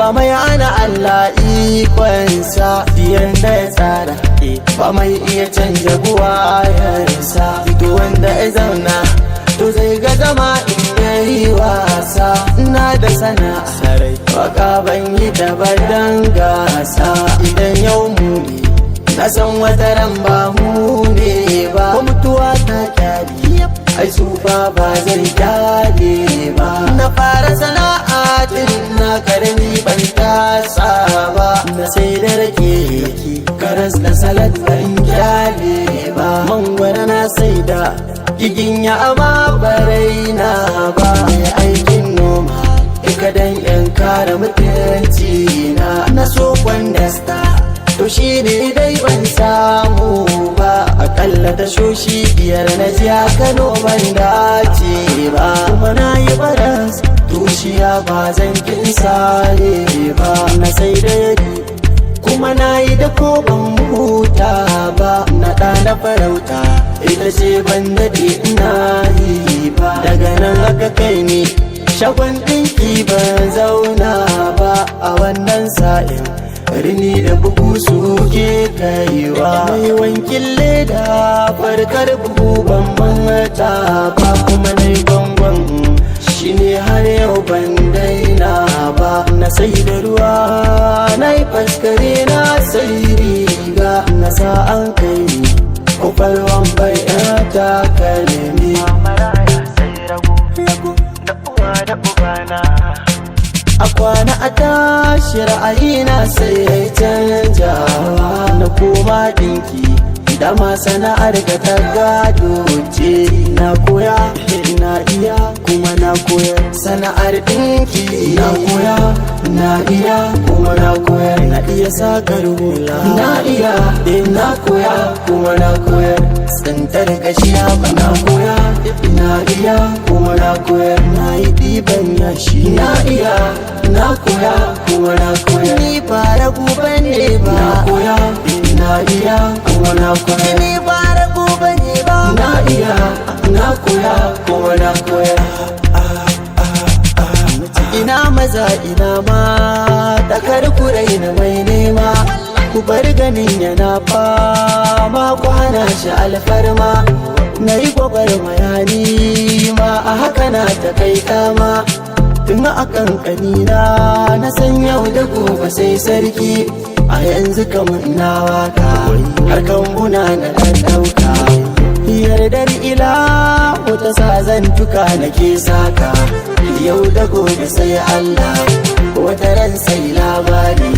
ba mai ana Allah ikonsa yanda ya tsara ba mai iya canja buwayarsa duk wanda ya zauna to zai ga zama in yayi wasa ina da sana'a waka ban yi da badan gasa idan yau mu ne na san wata ran ba mu ne ba ko mutuwa ta kyali ai su ba zai kyale ba na fara sana'a tun na karami ban tasa ba na sai da rake karas da salad ban kyale ba mangwara na sai da giginya amma barai na ba aikin noma ikadan yan kare mutunci na so kwandasta to shi ne dai ban samu ba akalla ta shoshi biyar na ji a Kano ban dace ba kuma na yi baras tushiya ba zan kin sare ba na sai da yadi kuma na yi da ko ban huta ba na ɗana farauta ita ce ban daɗe ina yi ba daga nan aka kai ni shagon ɗinki ban zauna ba a wannan sa'in rini da bugu suke kaiwa mai wankin leda farkar bugu ban manta ba kuma na yi gwangwan shi ne har yau ban daina ba na sai da ruwa na yi faskare na sai riga na sa an kai kwakwalwan bai ta kalmi a kwana a tashi ra'ayina sai ya canjawa na koma dinki dama sana'ar ga ta gado ce na koya na iya kuma na koyar sana'ar dinki na koya na iya kuma na koyar na iya sakar hula na iya na koya kuma na koyar tsantar gashiya ba na koya na iya kuma na koyar na yi ɗiban yashi na iya na koya kuma na koyar ni fara gobe ne ba na koya na iya kuma na koyar ni fara gobe ne ba na iya na koya kuma na koyar ina maza ina mata kar ku raina mai nema ku bar ganin yana fama ku hana shi alfarma na yi gwagwarmaya ni ma a haka na ta kai kama tun a kankanina na san yau da gobe sai sarki a yanzu kamar na waka har kambuna na ɗauka yardar ila wata sa zantuka nake saka yau da gobe sai Allah wata ran sai labari